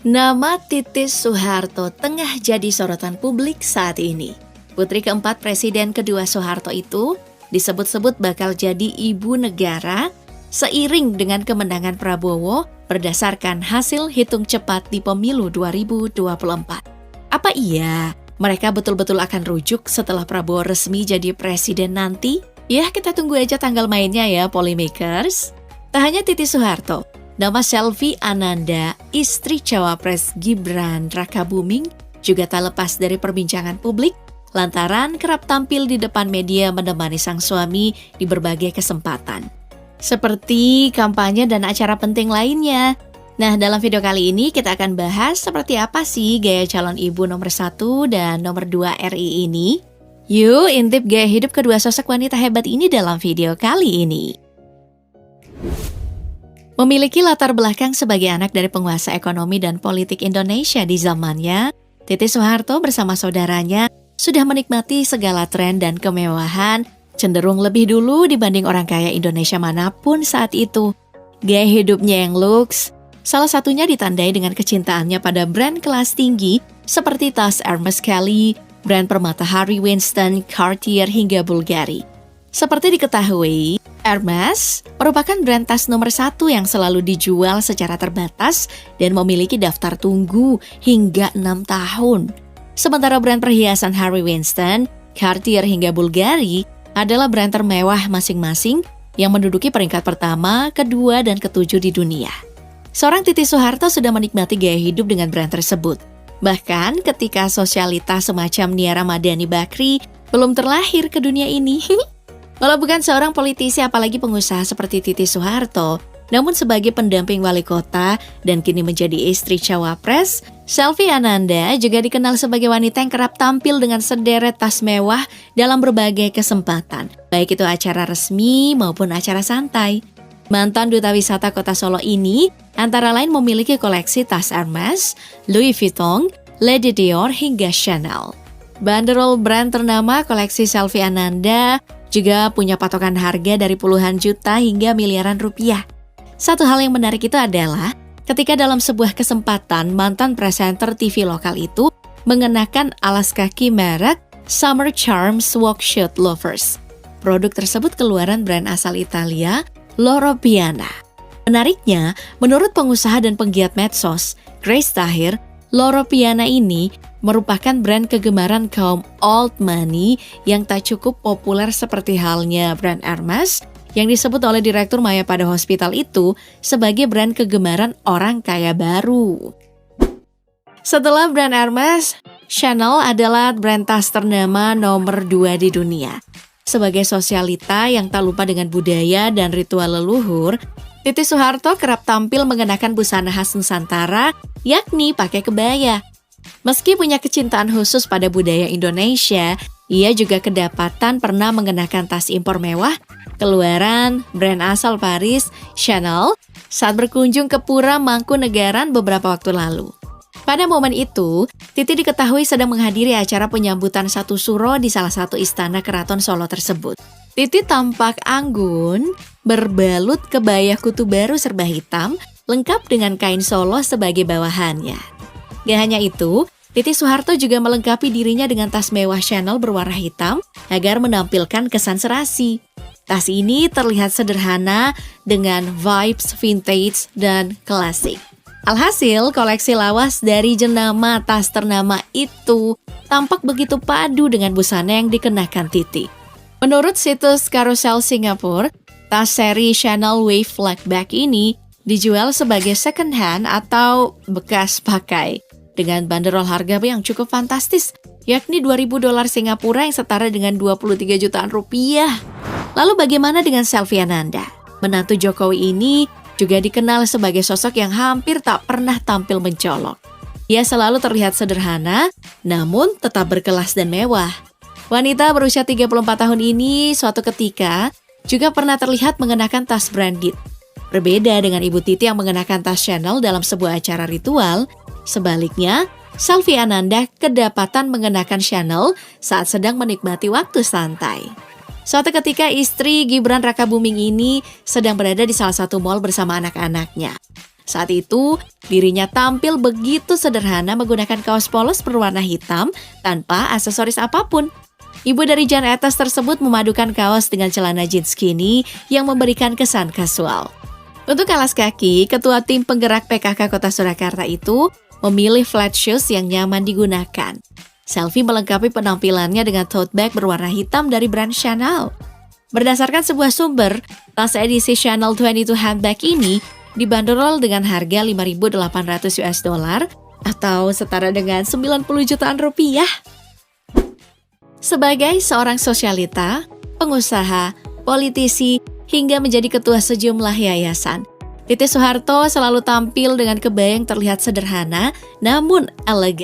Nama Titis Soeharto tengah jadi sorotan publik saat ini. Putri keempat Presiden kedua Soeharto itu disebut-sebut bakal jadi ibu negara seiring dengan kemenangan Prabowo berdasarkan hasil hitung cepat di pemilu 2024. Apa iya mereka betul-betul akan rujuk setelah Prabowo resmi jadi presiden nanti? Ya, kita tunggu aja tanggal mainnya ya, Polymakers. Tak hanya Titis Soeharto, nama Selvi Ananda, istri Cawapres Gibran Rakabuming, juga tak lepas dari perbincangan publik lantaran kerap tampil di depan media menemani sang suami di berbagai kesempatan, seperti kampanye dan acara penting lainnya. Nah, dalam video kali ini kita akan bahas seperti apa sih gaya calon ibu nomor 1 dan nomor 2 RI ini. Yuk, intip gaya hidup kedua sosok wanita hebat ini dalam video kali ini. Memiliki latar belakang sebagai anak dari penguasa ekonomi dan politik Indonesia di zamannya, Titis Soeharto bersama saudaranya sudah menikmati segala tren dan kemewahan cenderung lebih dulu dibanding orang kaya Indonesia manapun saat itu. Gaya hidupnya yang luks, salah satunya ditandai dengan kecintaannya pada brand kelas tinggi seperti tas Hermes Kelly, brand permata Harry Winston, Cartier hingga Bulgari. Seperti diketahui, Hermes merupakan brand tas nomor 1 yang selalu dijual secara terbatas dan memiliki daftar tunggu hingga 6 tahun. Sementara brand perhiasan Harry Winston, Cartier hingga Bulgari adalah brand termewah masing-masing yang menduduki peringkat pertama, kedua, dan ketujuh di dunia. Seorang Titis Soeharto sudah menikmati gaya hidup dengan brand tersebut. Bahkan ketika sosialitas semacam Nia Ramadhani Bakri belum terlahir ke dunia ini. Walau bukan seorang politisi apalagi pengusaha seperti Titis Soeharto, namun sebagai pendamping wali kota dan kini menjadi istri Cawapres, Selvi Ananda juga dikenal sebagai wanita yang kerap tampil dengan sederet tas mewah dalam berbagai kesempatan, baik itu acara resmi maupun acara santai. Mantan Duta Wisata Kota Solo ini antara lain memiliki koleksi tas Hermes, Louis Vuitton, Lady Dior hingga Chanel. Banderol brand ternama koleksi Selvi Ananda juga punya patokan harga dari puluhan juta hingga miliaran rupiah. Satu hal yang menarik itu adalah ketika dalam sebuah kesempatan mantan presenter TV lokal itu mengenakan alas kaki merek Summer Charms Workout Lovers. Produk tersebut keluaran brand asal Italia, Loro Piana. Menariknya, menurut pengusaha dan penggiat medsos, Grace Tahir, Loro Piana ini merupakan brand kegemaran kaum old money yang tak cukup populer seperti halnya brand Hermes yang disebut oleh Direktur Mayapada Hospital itu sebagai brand kegemaran orang kaya baru. Setelah brand Hermes, Chanel adalah brand tas ternama nomor 2 di dunia. Sebagai sosialita yang tak lupa dengan budaya dan ritual leluhur, Titis Soeharto kerap tampil mengenakan busana khas Nusantara, yakni pakai kebaya. Meski punya kecintaan khusus pada budaya Indonesia, ia juga kedapatan pernah mengenakan tas impor mewah keluaran brand asal Paris, Chanel, saat berkunjung ke Pura Mangkunegaran beberapa waktu lalu. Pada momen itu, Titi diketahui sedang menghadiri acara penyambutan satu suro di salah satu istana keraton Solo tersebut. Titi tampak anggun, berbalut kebaya kutu baru serba hitam, lengkap dengan kain Solo sebagai bawahannya. Gak hanya itu, Titis Soeharto juga melengkapi dirinya dengan tas mewah Chanel berwarna hitam agar menampilkan kesan serasi. Tas ini terlihat sederhana dengan vibes vintage dan klasik. Alhasil, koleksi lawas dari jenama tas ternama itu tampak begitu padu dengan busana yang dikenakan Titi. Menurut situs Carousel Singapura, tas seri Chanel Wave Flag Bag ini dijual sebagai second hand atau bekas pakai dengan banderol harga yang cukup fantastis, yakni $2.000 Singapura yang setara dengan 23 jutaan rupiah. Lalu bagaimana dengan Selvi Ananda? Menantu Jokowi ini juga dikenal sebagai sosok yang hampir tak pernah tampil mencolok. Ia selalu terlihat sederhana, namun tetap berkelas dan mewah. Wanita berusia 34 tahun ini suatu ketika juga pernah terlihat mengenakan tas branded. Berbeda dengan Ibu Titi yang mengenakan tas Chanel dalam sebuah acara ritual, sebaliknya, Selvi Ananda kedapatan mengenakan Chanel saat sedang menikmati waktu santai. Suatu ketika istri Gibran Rakabuming ini sedang berada di salah satu mal bersama anak-anaknya. Saat itu, dirinya tampil begitu sederhana menggunakan kaos polos berwarna hitam tanpa aksesoris apapun. Ibu dari Jan Etes tersebut memadukan kaos dengan celana jeans skinny yang memberikan kesan kasual. Untuk alas kaki, ketua tim penggerak PKK Kota Surakarta itu memilih flat shoes yang nyaman digunakan. Selfie melengkapi penampilannya dengan tote bag berwarna hitam dari brand Chanel. Berdasarkan sebuah sumber, tas edisi Chanel 22 handbag ini dibanderol dengan harga 5.800 US dollar atau setara dengan 90 jutaan rupiah. Sebagai seorang sosialita, pengusaha, politisi, hingga menjadi ketua sejumlah yayasan, Titis Soeharto selalu tampil dengan kebaya yang terlihat sederhana namun elegan.